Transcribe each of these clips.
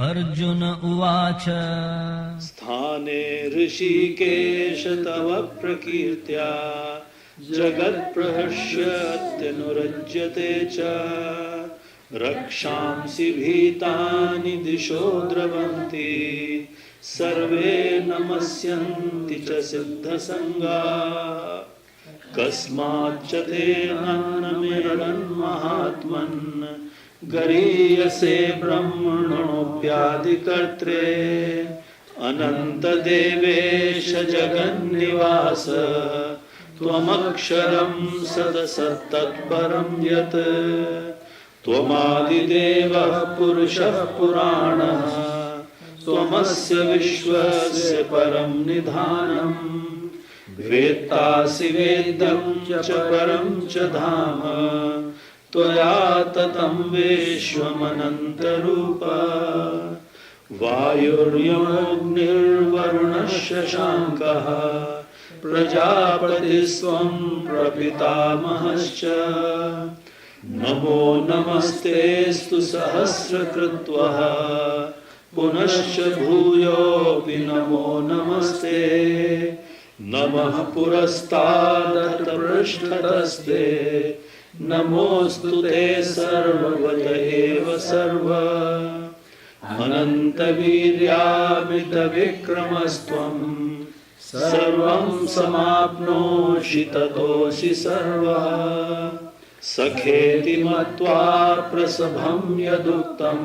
अर्जुन उवाच स्थाने ऋषिकेश तव प्रकीर्त्या जगत्प्रहर्षत्यनुरज्यते च रक्षांसि भीतानि दिशो द्रवन्ति सर्वे नमस्यन्ति च सिद्धसङ्गाः कस्माच्च तेनान्नमेरन्महात्मन् गरीयसे ब्रह्मणोऽप्यादिकर्त्रे अनन्तदेवेश जगन्निवास त्वमक्षरं सदसत्तत्परं यत् त्वमादिदेवः पुरुषः पुराणः त्वमस्य विश्वस्य परं निधानम् वेत्तासि वेद्यं च परं च धाम त्वया ततं विश्वमनन्तरूप वायुर्यमोऽग्निर्वरुणश्च शशाङ्कः प्रजापतिस्त्वं प्रपितामहश्च नमो नमस्तेऽस्तु सहस्रकृत्वः पुनश्च भूयोऽपि नमो नमस्ते नमः पुरस्तादथ पृष्ठतस्ते नमोऽस्तु ते सर्वगत एव सर्व अनन्तवीर्यामितविक्रमस्त्वं सर्वं समाप्नोषि ततोऽसि सर्वः सखेति मत्वा प्रसभं यदुक्तं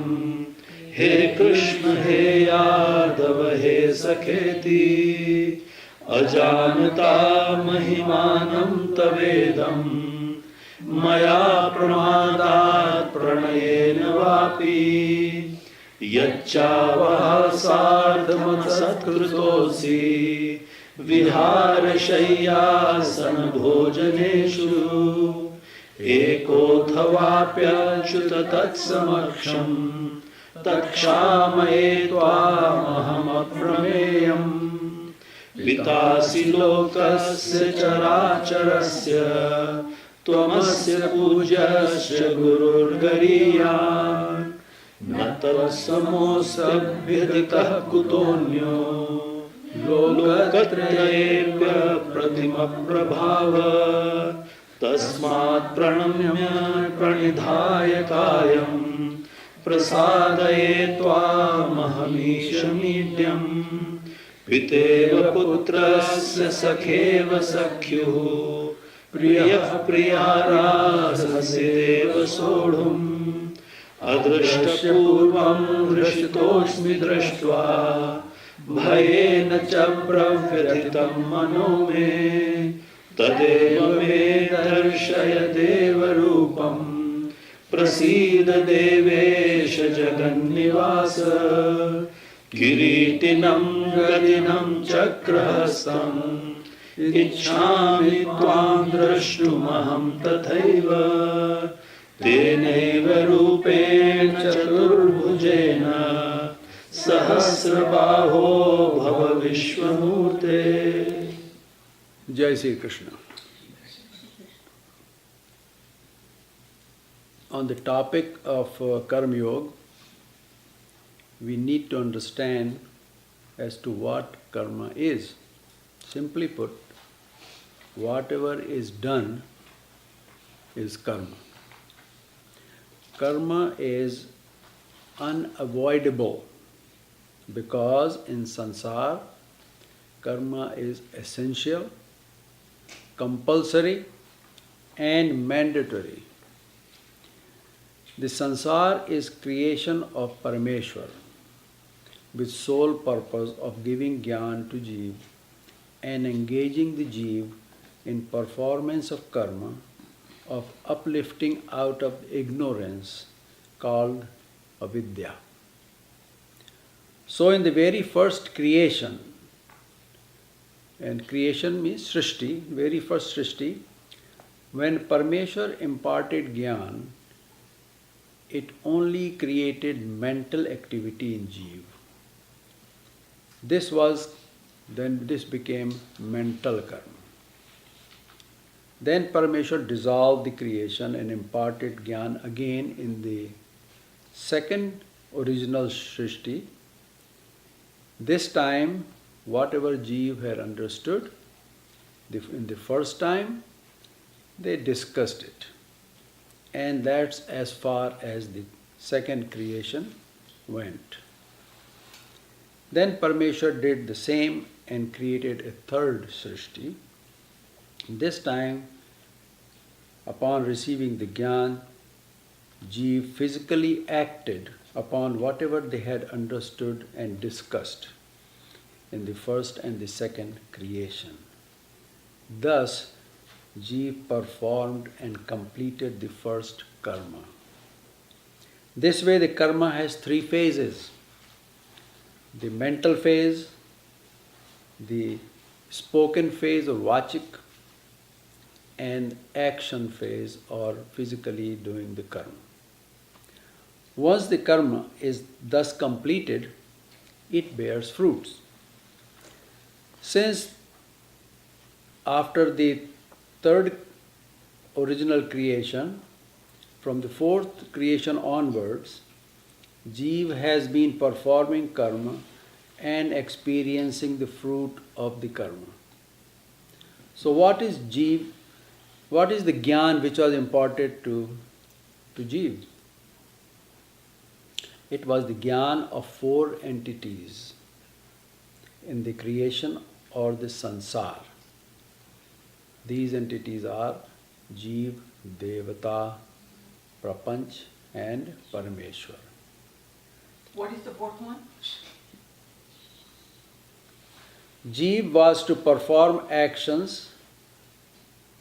हे कृष्ण हे यादव हे सखेति अजानता महिमानं तवेदं मया प्रमादात् प्रणयेन वापि यच्चावः सार्धमसत्कृतोऽसि विहारशय्यासनभोजनेषु एकोऽथवाप्यच्युत तत्समक्षम् तत्क्षामये त्वामहमप्रमेयम् पितासि लोकस्य चराचरस्य त्वमस्य पूज्यश्च गुरुर्गरीयान् न तत्समोऽस्त्यभ्यधिकः कुतोऽन्यो लोकत्रयेऽप्य प्रतिमप्रभाव तस्मात् प्रणम्य प्रणिधाय कायं प्रसादये त्वामहमीशमीड्यम् पितेव पुत्रस्य सखेव सख्युः प्रियः प्रियारासहसेव सोढुम् अदृष्टपूर्वं हृषितोऽस्मि दृष्ट्वा भयेन च प्रव्यथितं मनो मे तदेव मे दर्शय देवरूपं प्रसीद देवेश जगन्निवास किरीटिनं गदिनं चक्रहस्तम् इच्छामि त्वां द्रष्टुमहं तथैव तेनैव रूपेण चतुर्भुजेन सहस्रबाहो भव विश्वमूर्ते। जय Shri Krishna. On the topic of Karma Yoga, we need to understand as to what karma is. Simply put, whatever is done is karma. Karma is unavoidable because in sansar, karma is essential, compulsory and mandatory. The sansar is creation of Parameshwar with sole purpose of giving jnana to jeev and engaging the jeev in performance of karma, of uplifting out of ignorance called avidya. So in the very first creation, and creation means Srishti, very first Srishti, when Parameshwar imparted jnana, it only created mental activity in jeev. This became mental karma. Then Parameshwar dissolved the creation and imparted jnana again in the second original Srishti. This time, whatever Jeev had understood, in the first time, they discussed it. And that's as far as the second creation went. Then Parmeshwar did the same and created a third Srishti. This time, upon receiving the Gyan, Jeev physically acted upon whatever they had understood and discussed in the first and the second creation. Thus, Jeev performed and completed the first karma. This way, the karma has three phases: the mental phase, the spoken phase or vachik, and action phase or physically doing the karma. Once the karma is thus completed, it bears fruits. Since after the third original creation, from the fourth creation onwards, Jeev has been performing karma and experiencing the fruit of the karma. So what is Jeev? What is the Gyan which was imparted to Jeev? It was the Gyan of four entities in the creation or the sansar. These entities are Jeev, Devata, Prapanch and Parameshwar. What is the fourth one? Jeev was to perform actions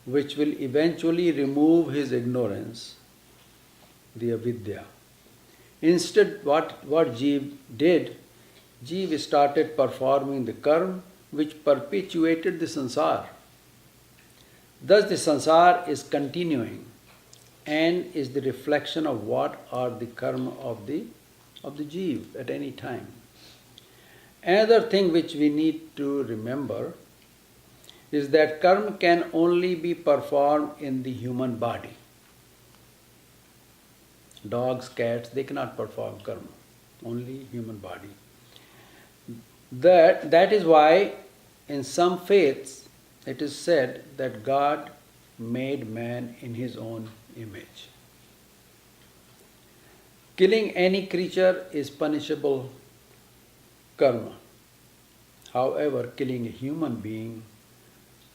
which will eventually remove his ignorance, the avidya. Instead, what Jeev did, Jeev started performing the karma which perpetuated the sansar. Thus the sansar is continuing and is the reflection of what are the karma of the Jeev at any time. Another thing which we need to remember is that karma can only be performed in the human body. Dogs, cats, they cannot perform karma, only human body. That is why in some faiths it is said that God made man in his own image. Killing any creature is punishable karma. However, killing a human being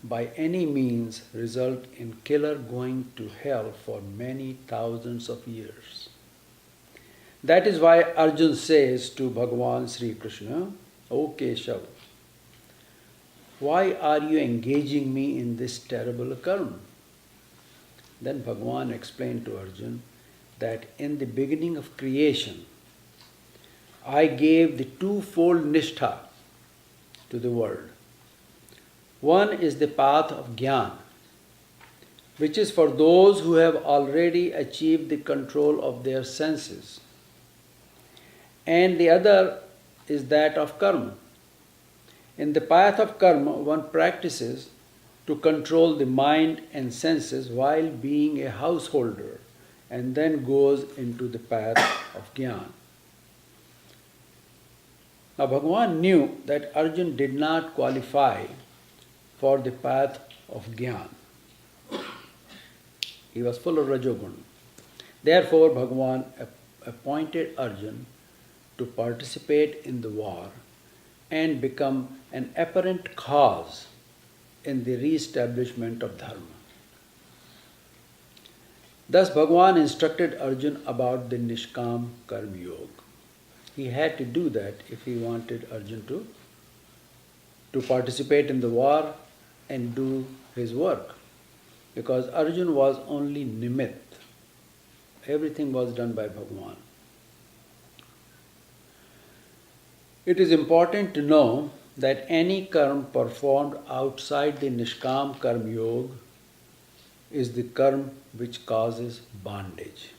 by any means result in killer going to hell for many thousands of years. That is why Arjun says to Bhagavan Sri Krishna, O Keshav, why are you engaging me in this terrible karma? Then Bhagavan explained to Arjun that in the beginning of creation, I gave the twofold nishtha to the world. One is the path of Gyan, which is for those who have already achieved the control of their senses. And the other is that of karma. In the path of karma, one practices to control the mind and senses while being a householder and then goes into the path of Gyan. Now Bhagavan knew that Arjun did not qualify for the path of Gyan. He was full of Rajogun. Therefore Bhagavan appointed Arjun to participate in the war and become an apparent cause in the re-establishment of Dharma. Thus Bhagavan instructed Arjun about the Nishkam Karma Yoga. He had to do that if he wanted Arjun to participate in the war and do his work. Because Arjun was only Nimitt. Everything was done by Bhagavan. It is important to know that any karma performed outside the Nishkam Karma Yoga is the karma which causes bondage.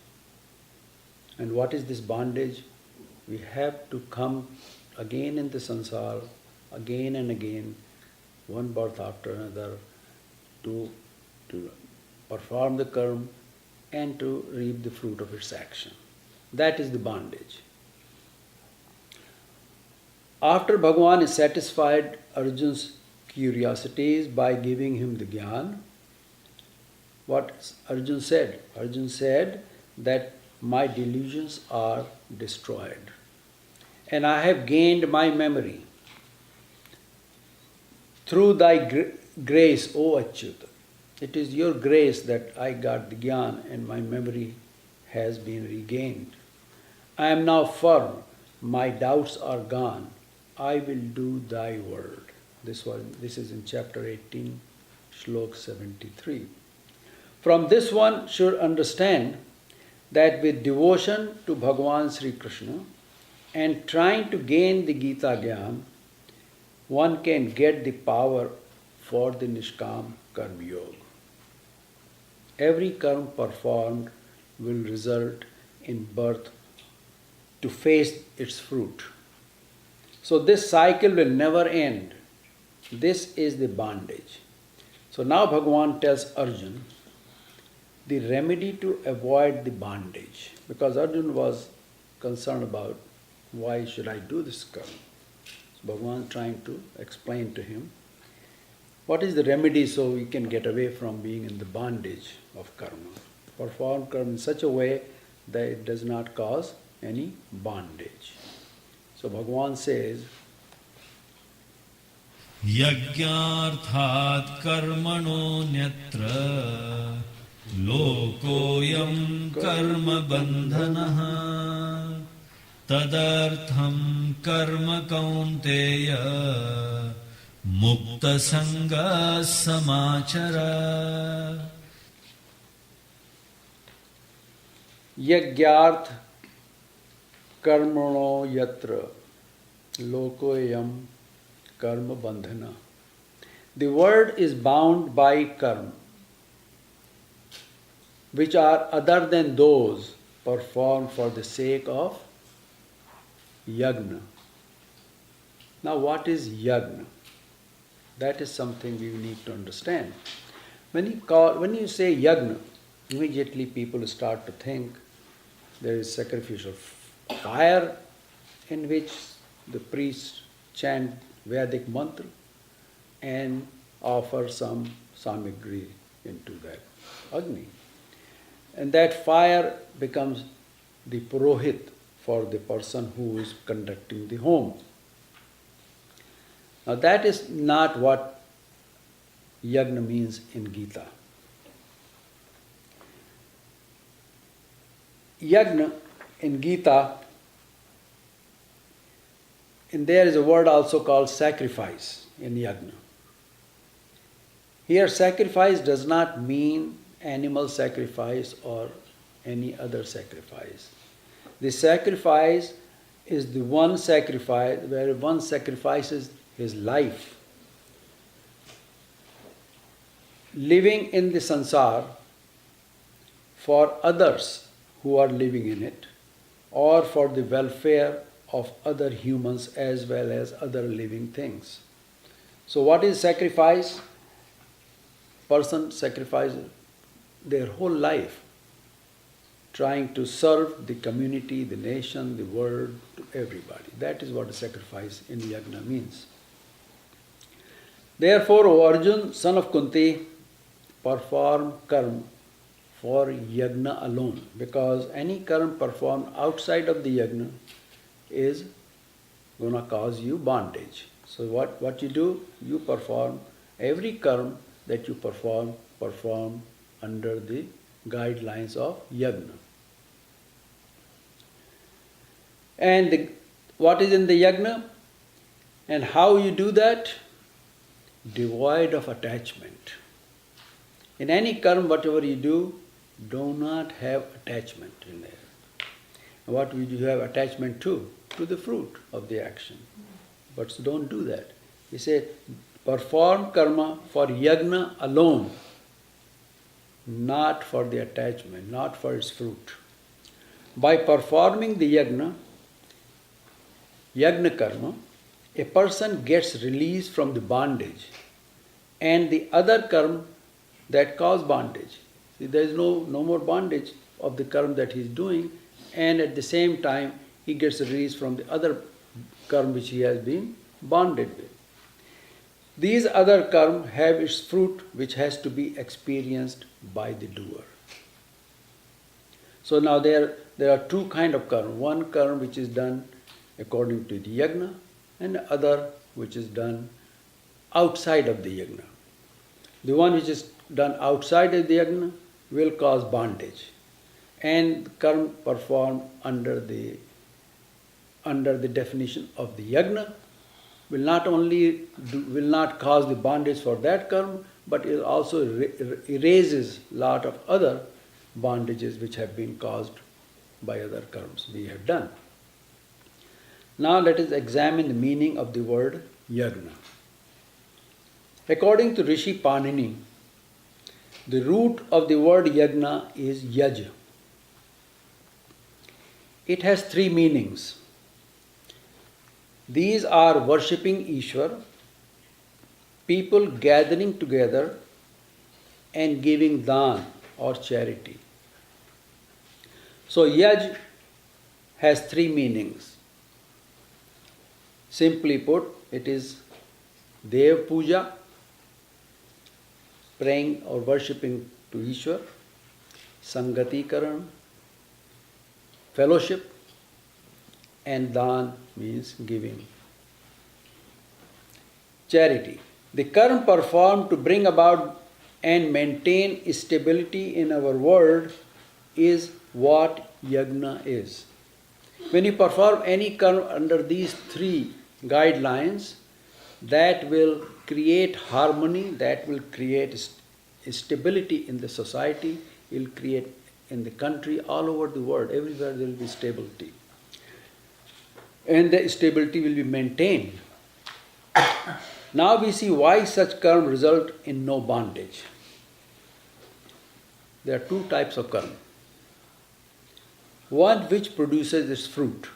And what is this bondage? We have to come again in the sansar, again and again, one birth after another, to perform the karma and to reap the fruit of its action. That is the bondage. After Bhagavan is satisfied Arjun's curiosities by giving him the Gyan, what Arjun said? Arjun said that my delusions are destroyed and I have gained my memory. Through thy grace, O Achyuta. It is your grace that I got the Gyan and my memory has been regained. I am now firm, my doubts are gone. I will do thy word. This is in chapter 18, Shlok 73. From this one should understand that with devotion to Bhagavan Sri Krishna and trying to gain the Gita Gyan, one can get the power for the Nishkam Karma Yoga. Every karma performed will result in birth to face its fruit. So this cycle will never end. This is the bondage. So now Bhagavan tells Arjun the remedy to avoid the bondage, because Arjun was concerned about why should I do this karma. So Bhagavan is trying to explain to him what is the remedy so we can get away from being in the bondage of karma. Perform karma in such a way that it does not cause any bondage. So Bhagavan says, यज्ञार्थात् कर्मणो न्यत्र लोकोऽयं कर्म बन्धनः तदर्थं कर्म कौन्तेय मुक्तसङ्गः समाचर. यज्ञार्थ कर्मणो यत्र लोकोयम karma bandhana. The world is bound by karma, which are other than those performed for the sake of yagna. Now what is yagna? That is something we need to understand. When you say yagna, immediately people start to think there is sacrificial fire in which the priests chant Vedic mantra and offer some samagri into that Agni. And that fire becomes the purohit for the person who is conducting the home. Now that is not what yagna means in Gita. Yagna in Gita, and there is a word also called sacrifice in yagna. Here sacrifice does not mean animal sacrifice or any other sacrifice. The sacrifice is the one sacrifice where one sacrifices his life. Living in the sansar for others who are living in it, or for the welfare of other humans as well as other living things. So what is sacrifice? Person sacrifices their whole life trying to serve the community, the nation, the world, to everybody. That is what a sacrifice in yagna means. Therefore, O Arjun, son of Kunti, perform karma for yagna alone, because any karma performed outside of the yagna is going to cause you bondage. So what you do? You perform every karma that you perform under the guidelines of yagna. And what is in the yagna? And how you do that? Devoid of attachment. In any karma, whatever you do not have attachment in there. What would you have attachment to? To the fruit of the action. But don't do that. He said, perform karma for yagna alone, not for the attachment, not for its fruit. By performing the yagna karma, a person gets released from the bondage and the other karma that cause bondage. See, there is no more bondage of the karma that he is doing, and at the same time he gets released from the other karma which he has been bonded with. These other karma have its fruit which has to be experienced by the doer. So now there are two kinds of karma. One karma which is done according to the yajna, and the other which is done outside of the yajna. The one which is done outside of the yajna will cause bondage, and karma performed under the definition of the yajna will not cause the bondage for that karma, but it also erases lot of other bondages which have been caused by other karmas we have done. Now let us examine the meaning of the word yajna. According to Rishi Panini, the root of the word yajna is yaj. It has three meanings. These are worshipping Ishwar, people gathering together and giving dhan or charity. So yaj has three meanings. Simply put, it is Dev Puja, praying or worshipping to Ishwar, Sangati Karan, fellowship, and dhan means giving. Charity. The karma performed to bring about and maintain stability in our world is what yajna is. When you perform any karma under these three guidelines, that will create harmony, that will create stability in the society, it will create in the country, all over the world, everywhere there will be stability. And the stability will be maintained. Now we see why such karma result in no bondage. There are two types of karma. One which produces its fruit.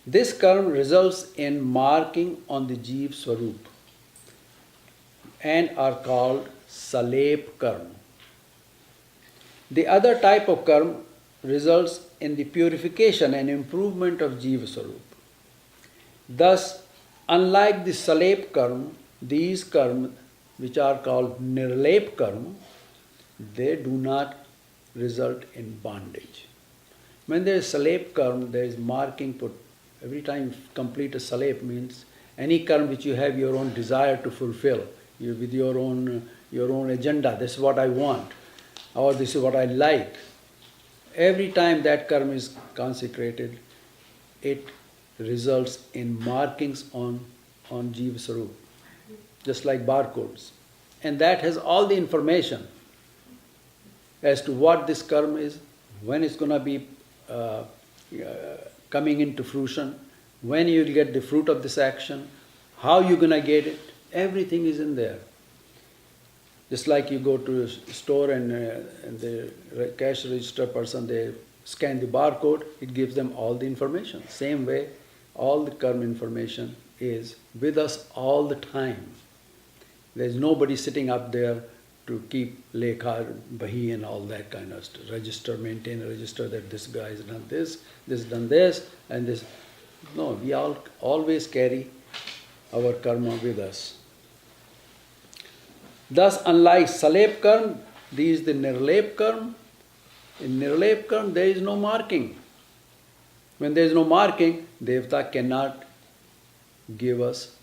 This karma results in marking on the Jeev Swarup and are called Salep karma. The other type of karma results in the purification and improvement of Jeev Swarup. Thus, unlike the Salep karma, these karma, which are called Nirlep karma, they do not result in bondage. When there is Salep karma, there is marking put. Every time you complete a Salep means any karma which you have your own desire to fulfill, with your own agenda, this is what I want, or this is what I like. Every time that karma is consecrated, it results in markings on Jeev Swarup, just like barcodes. And that has all the information as to what this karma is, when it's going to be coming into fruition, when you will get the fruit of this action, how you're going to get it, everything is in there. Just like you go to a store and the cash register person, they scan the barcode, it gives them all the information. Same way, all the karma information is with us all the time. There's nobody sitting up there to keep lekha, bahi and all that kind of stuff. Register, maintain a register that this guy has done this done this, and this. No, we all always carry our karma with us. Thus, unlike Salep karma, these the Nirlep karma. In Nirlep karma, there is no marking. When there is no marking, Devta cannot give us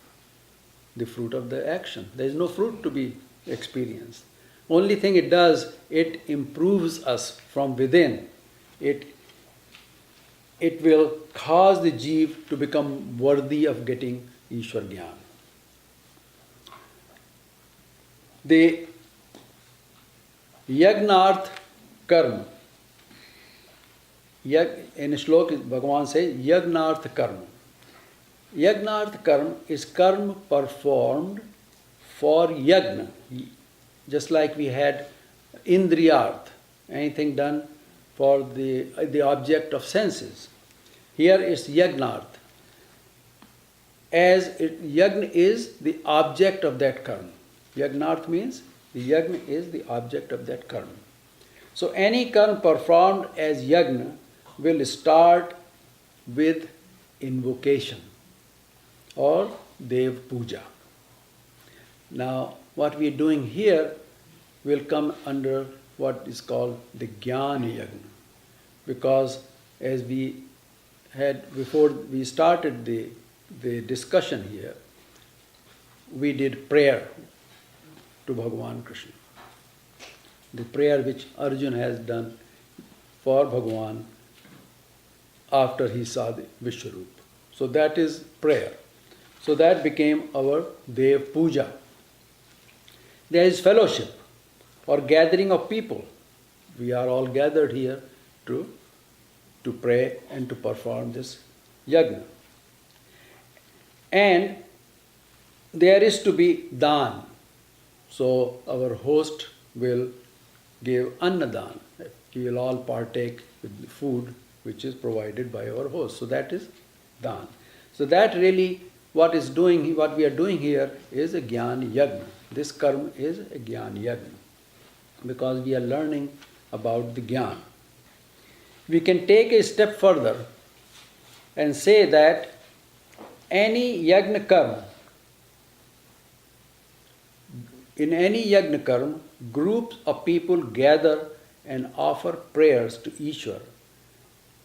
the fruit of the action. There is no fruit to be experienced. Only thing it does, it improves us from within. It will cause the Jeev to become worthy of getting Ishwar Gyan. The Yagnarth karma. In a slok, Bhagavan says, Yagnarth karma. Yagnarth karma is karma performed for yagna. Just like we had Indriyarth, anything done for the object of senses. Here is Yagnarth. Yagna is the object of that karma. Yagnarth means the yagna is the object of that karma. So any karma performed as yagna will start with invocation or Dev Puja. Now, what we are doing here will come under what is called the Jnana Yagna, because as we had before we started the discussion here, we did prayer to Bhagavan Krishna. The prayer which Arjuna has done for Bhagavan after he saw the Vishwarup. So that is prayer. So that became our Dev Puja. There is fellowship or gathering of people. We are all gathered here to pray and to perform this yagna. And there is to be dan. So our host will give annadan. We will all partake with the food which is provided by our host. So that is dan. So that really what we are doing here is a jnana yagna. This karma is a jnana yagna, because we are learning about the jnana. We can take a step further and say that any yagna karma, in any yagna karma, groups of people gather and offer prayers to Ishwar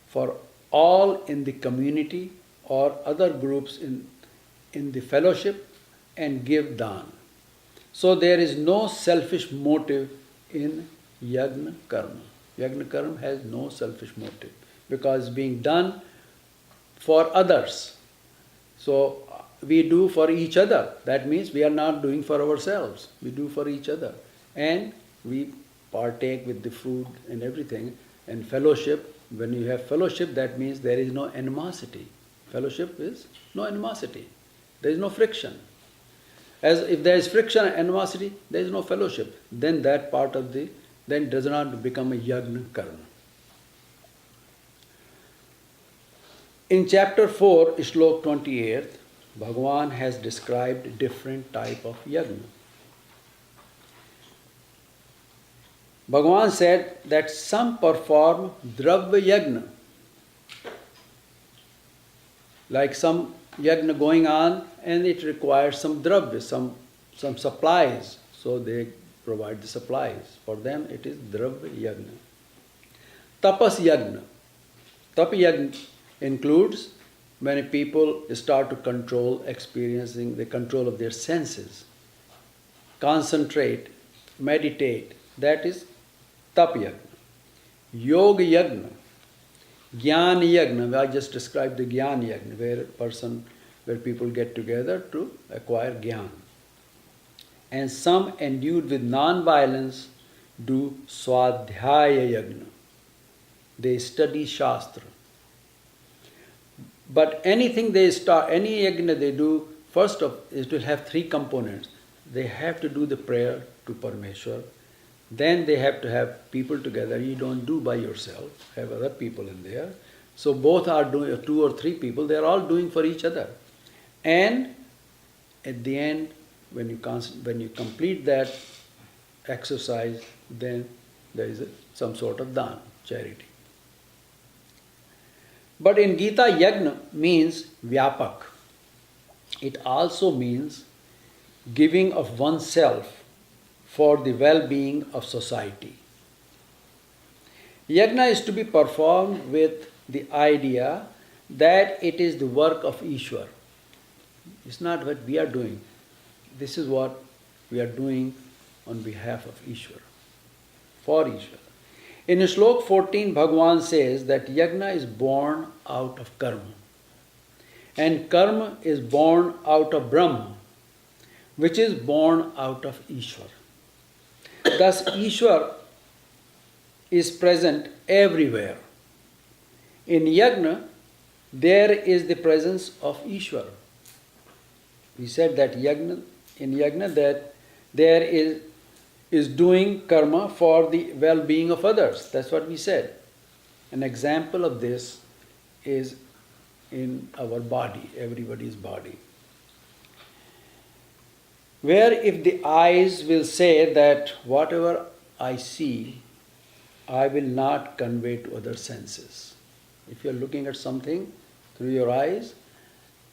for all in the community or other groups in the fellowship and give dan. So there is no selfish motive in yagna karma. Yagna karma has no selfish motive because it's being done for others. So we do for each other. That means we are not doing for ourselves. We do for each other. And we partake with the food and everything. And fellowship, when you have fellowship, that means there is no animosity. Fellowship is no animosity. There is no friction. As if there is friction and animosity, there is no fellowship. Then that part of then does not become a yagna karma. In chapter 4, Shlok 28, Bhagavan has described different type of yagna. Bhagavan said that some perform dravya yagna, like some yagna going on and it requires some dravya, some supplies. So they provide the supplies. For them it is dravya yagna. Tapas yagna. Tapa yagna includes when people start to experiencing the control of their senses, concentrate, meditate. That is tapa yagna. Yoga yagna. Jnana yagna, I just described the jnana yagna, where people get together to acquire jnana. And some endued with non-violence do swadhyaya yagna. They study shastra. But anything any yagna they do, first of it will have three components. They have to do the prayer to Parameshwar. Then they have to have people together. You don't do by yourself. Have other people in there. So both are doing, 2 or 3 people, they are all doing for each other. And at the end, when you complete that exercise, then there is some sort of dan, charity. But in Gita, yagna means vyapak. It also means giving of oneself for the well-being of society. Yagna is to be performed with the idea that it is the work of Ishwar. It's not what we are doing. This is what we are doing on behalf of Ishwar, for Ishwar. In Shlok 14, Bhagavan says that yagna is born out of karma. And karma is born out of Brahma, which is born out of Ishwar. Thus, Ishwar is present everywhere. In yagna, there is the presence of Ishwar. We said that in yagna that there is doing karma for the well-being of others. That's what we said. An example of this is in our body, everybody's body. Where if the eyes will say that whatever I see, I will not convey to other senses. If you are looking at something, through your eyes,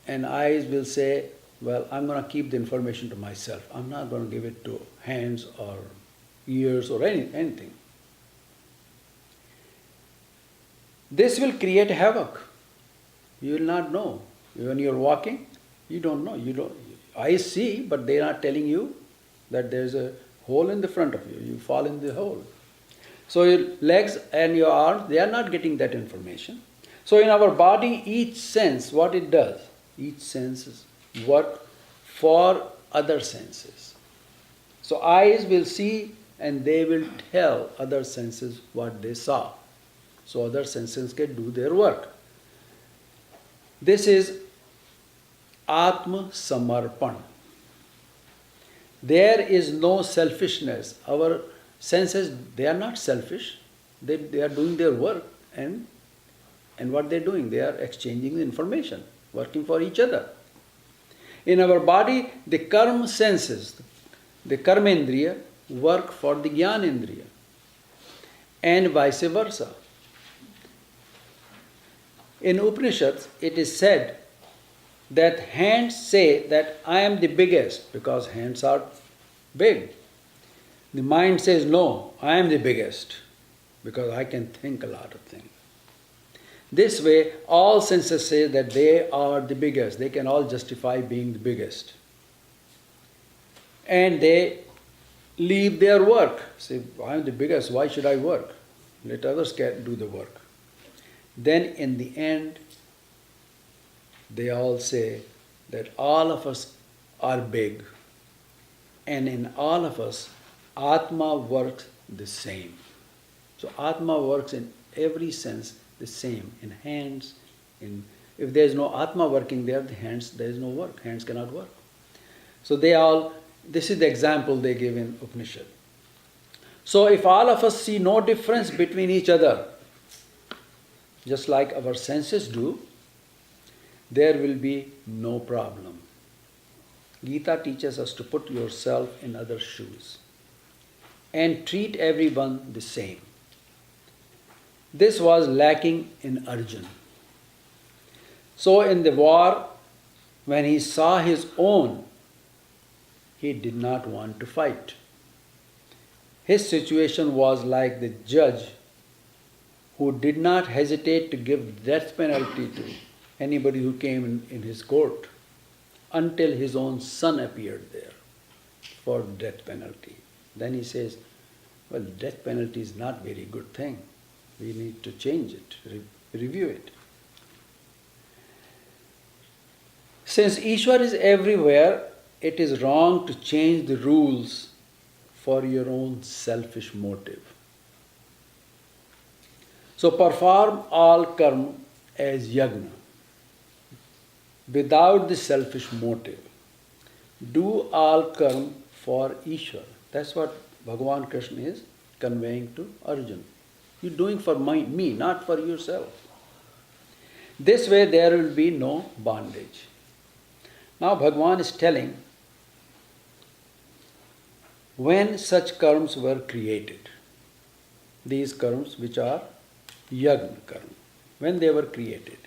and eyes will say, well, I'm going to keep the information to myself. I'm not going to give it to hands or ears or anything. This will create havoc. You will not know. When you're walking, you don't know. Eyes see, but they are not telling you that there's a hole in the front of you. You fall in the hole. So your legs and your arms, they are not getting that information. So in our body, each sense, what it does, each sense work for other senses. So eyes will see and they will tell other senses what they saw. So other senses can do their work. This is Atma Samarpan. There is no selfishness. Our senses, they are not selfish. They are doing their work, and what they are doing, they are exchanging the information, working for each other. In our body, the karma senses, the karmendriya, work for the jnanendriya, and vice versa. In Upanishads, it is said that hands say that I am the biggest because hands are big. The mind says, no, I am the biggest because I can think a lot of things. This way, all senses say that they are the biggest. They can all justify being the biggest. And they leave their work. Say, I am the biggest, why should I work? Let others do the work. Then in the end, they all say that all of us are big, and in all of us, Atma works the same. So Atma works in every sense the same. In hands, if there is no Atma working there, there is no work. Hands cannot work. So this is the example they give in Upanishad. So if all of us see no difference between each other, just like our senses do, there will be no problem. Gita teaches us to put yourself in others' shoes and treat everyone the same. This was lacking in Arjuna. So in the war, when he saw his own, he did not want to fight. His situation was like the judge who did not hesitate to give death penalty to anybody who came in his court until his own son appeared there for death penalty. Then he says, well, death penalty is not a very good thing. We need to change it, review it. Since Ishwar is everywhere, it is wrong to change the rules for your own selfish motive. So perform all karma as yagna, without the selfish motive. Do all karma for Ishwar. That's what Bhagavan Krishna is conveying to Arjuna. You're doing for me, not for yourself. This way there will be no bondage. Now Bhagavan is telling when such karmas were created. These karmas which are yagna karma, when they were created.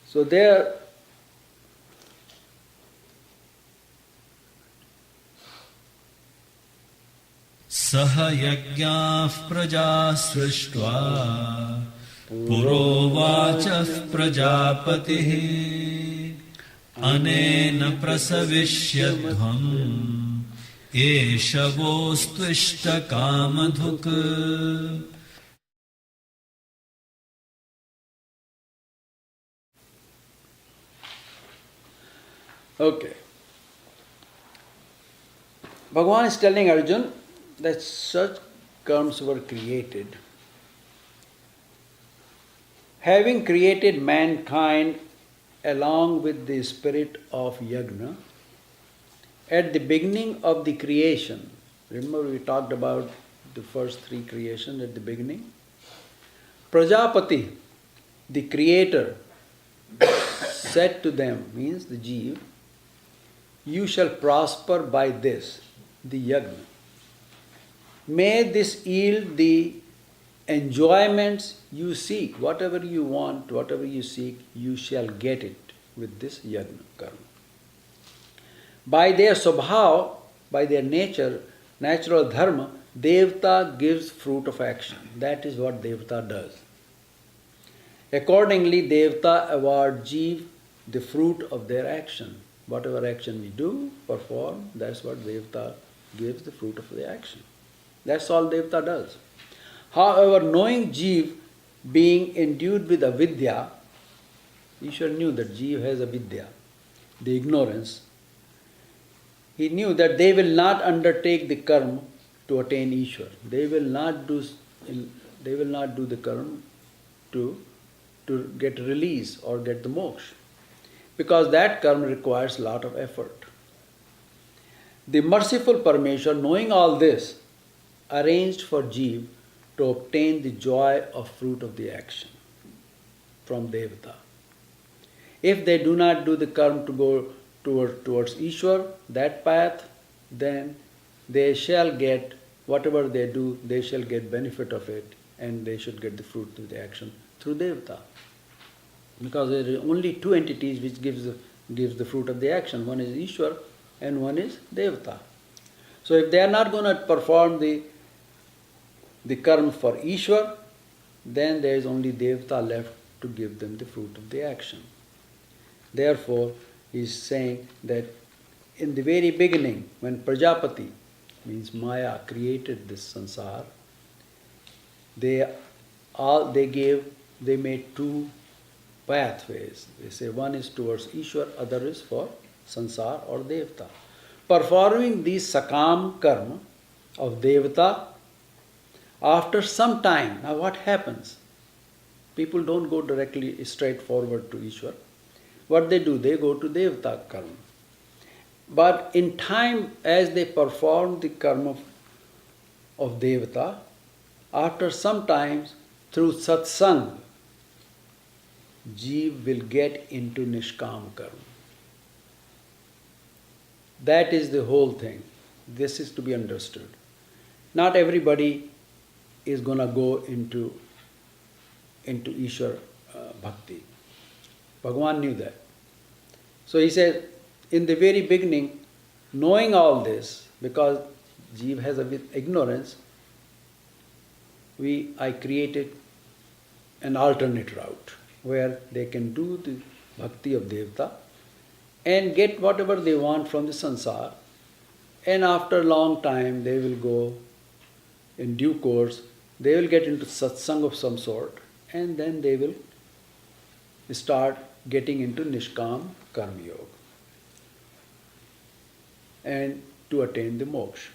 So there सह यज्ञाः प्रजा सृष्ट्वा पुरोवाचः प्रजापतिः अनेन प्रसविष्यध्वम् एष वोस्त्विष्टकामधुक्. Okay. Bhagavan is telling Arjuna that such karmas were created. Having created mankind along with the spirit of yagna, at the beginning of the creation, remember we talked about the first three creations at the beginning? Prajapati, the creator, said to them, means the Jeev, you shall prosper by this. the yagna. May this yield the enjoyments you seek. Whatever you want, whatever you seek, you shall get it with this yagna karma. By their swabhav, by their nature, natural dharma, Devta gives fruit of action. That is what Devta does. Accordingly, Devta award Jeev the fruit of their action. Whatever action we do, perform, that's what Devta gives the fruit of the action. That's all Devta does. However, knowing Jeev being endued with avidya, Ishwar knew that Jeev has avidya, the ignorance. He knew that they will not undertake the karma to attain Ishwar. They will not do the karma to get release or get the moksha, because that karma requires a lot of effort. The merciful Parmeshwar, knowing all this, arranged for Jeev to obtain the joy of fruit of the action from Devata. If they do not do the karma to go towards Ishwar, that path, then they shall get, whatever they do, they shall get benefit of it, and they should get the fruit of the action through Devata. Because there are only two entities which gives the fruit of the action. One is Ishwar and one is Devata. So if they are not going to perform the karma for Ishwar, then there is only Devata left to give them the fruit of the action. Therefore, he is saying that in the very beginning, when Prajapati, means Maya, created this sansar, they made two pathways. They say one is towards Ishwar, other is for sansar or Devata. Performing these sakam karma of Devata, after some time, now what happens? People don't go directly straight forward to Ishwar. What they do, they go to Devata karma. But in time, as they perform the karma of Devata, after some time, through satsang, Jeev will get into Nishkam karma. That is the whole thing. This is to be understood. Not everybody is going to go into Ishwar bhakti. Bhagavan knew that. So he said, in the very beginning, knowing all this, because Jeev has a bit ignorance, I created an alternate route where they can do the bhakti of Devata and get whatever they want from the sansar, and after a long time they will go, in due course, they will get into satsang of some sort, and then they will start getting into Nishkam Karma Yoga and to attain the moksha.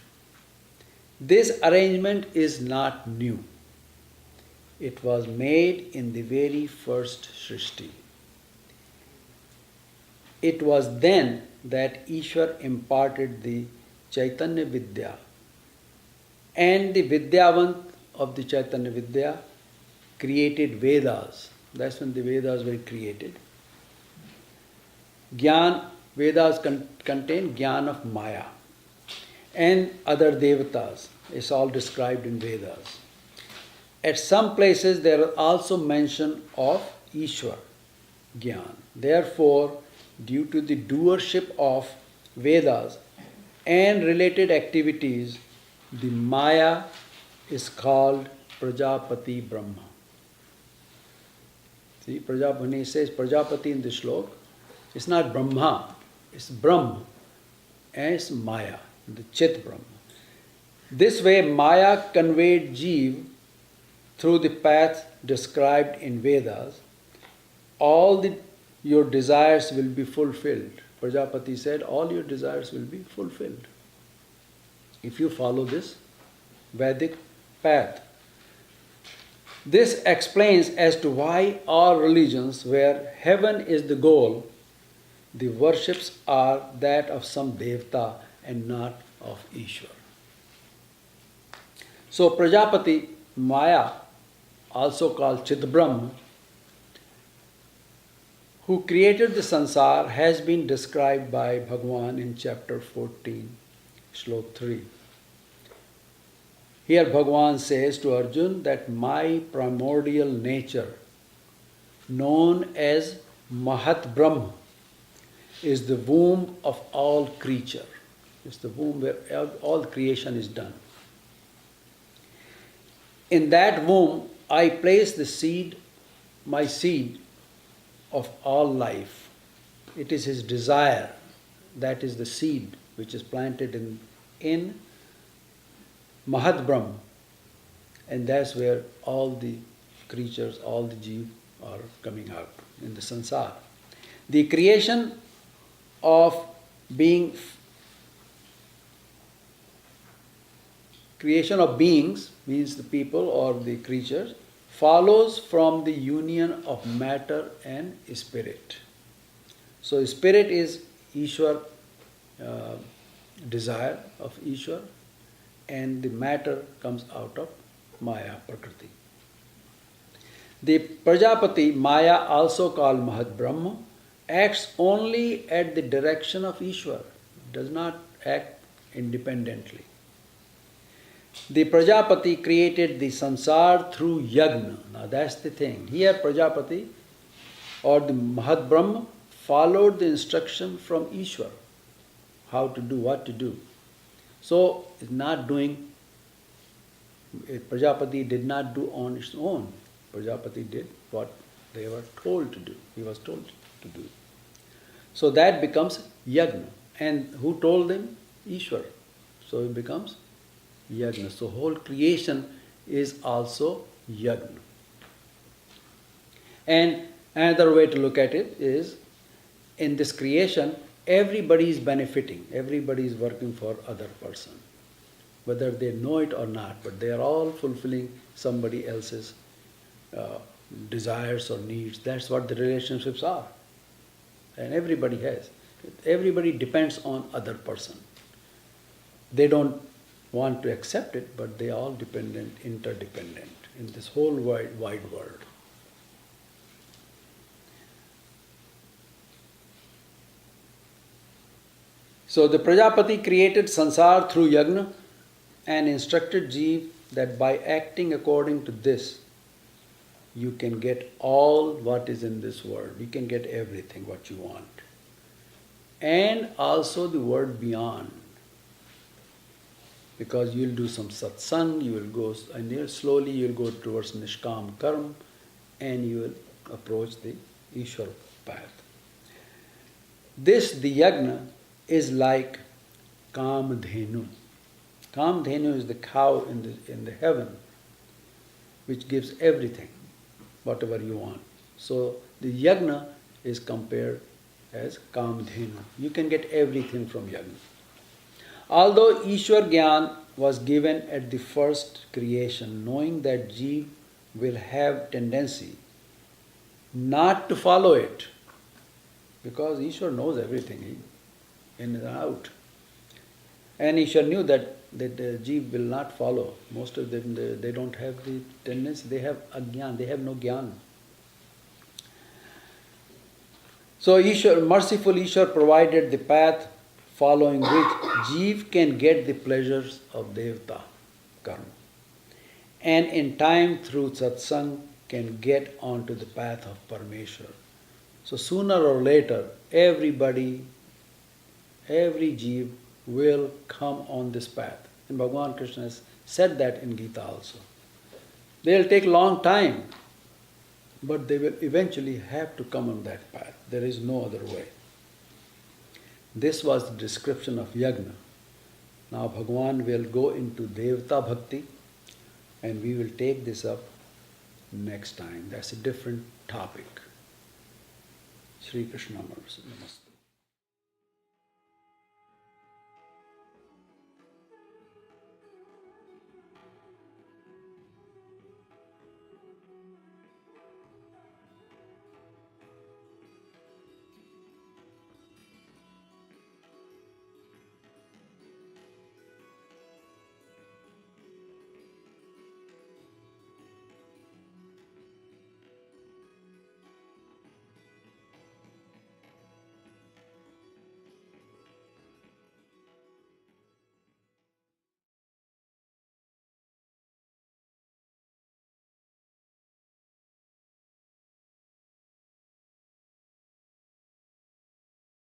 This arrangement is not new. It was made in the very first Srishti. It was then that Ishwar imparted the Chaitanya Vidya, and the Vidyavant of the Chaitanya Vidya created Vedas. That's when the Vedas were created. Gyan, Vedas contain Gyan of Maya and other Devatas. It's all described in Vedas. At some places there are also mention of Ishwar, Gyan. Therefore, due to the doership of Vedas and related activities, the Maya is called Prajapati Brahma. See, when he says Prajapati in the shlok, it's not Brahma, it's Brahma, and it's Maya, the Chit Brahma. This way, Maya conveyed Jeev through the path described in Vedas. All your desires will be fulfilled. Prajapati said, all your desires will be fulfilled if you follow this Vedic path. This explains as to why all religions where heaven is the goal, the worships are that of some Devta and not of Ishwar. So Prajapati, Maya, also called Chidbrahma, who created the sansar, has been described by Bhagavan in chapter 14 Shlok 3. Here Bhagavan says to Arjun that my primordial nature, known as Mahat Brahma, is the womb of all creature. It's the womb where all creation is done. In that womb, I place the seed, my seed of all life. It is his desire. That is the seed which is planted in Mahat Brahma. And that's where all the creatures, all the jeev are coming out in the sansar. The creation of beings, means the people or the creatures, follows from the union of matter and spirit. So spirit is Ishwar, desire of Ishwar, and the matter comes out of Maya, Prakriti. The Prajapati, Maya also called Mahat Brahma, acts only at the direction of Ishwar, does not act independently. The Prajapati created the sansar through yagna. Now that's the thing. Here Prajapati or the Mahat Brahma followed the instruction from Ishwar, how to do, what to do. So it's not doing, Prajapati did not do on its own. Prajapati did what they were told to do. He was told to do. So that becomes yagna. And who told them? Ishwar. So it becomes yagna. So whole creation is also yagna. And another way to look at it is, in this creation, everybody is benefiting. Everybody is working for other person, whether they know it or not. But they are all fulfilling somebody else's desires or needs. That's what the relationships are. And everybody has. Everybody depends on other person. They don't want to accept it, but they are all dependent, interdependent in this whole wide world. So the Prajapati created sansar through yagna and instructed jeev that by acting according to this, you can get all what is in this world. You can get everything what you want. And also the world beyond. Because you'll do some satsang, you will go, and slowly you'll go towards nishkam karma, and you will approach the Ishwar path. This, the yagna, is like Kamdhenu. Kamdhenu is the cow in the heaven, which gives everything, whatever you want. So the yagna is compared as Kamdhenu. You can get everything from yagna. Although Ishwar Gyan was given at the first creation, knowing that jeev will have tendency not to follow it, because Ishwar knows everything, in and out. And Ishwar knew that the jeev will not follow. Most of them, they don't have the tendency, they have agyan, they have no gyan. So Ishwar, merciful Ishwar provided the path following which jeev can get the pleasures of devta karma. And in time through satsang can get onto the path of Parameshwar. So sooner or later, every jeev will come on this path. And Bhagavan Krishna has said that in Gita also. They'll take long time, but they will eventually have to come on that path. There is no other way. This was the description of yagna. Now Bhagavan will go into Devta Bhakti, and we will take this up next time. That's a different topic. Shri Krishna Namaste.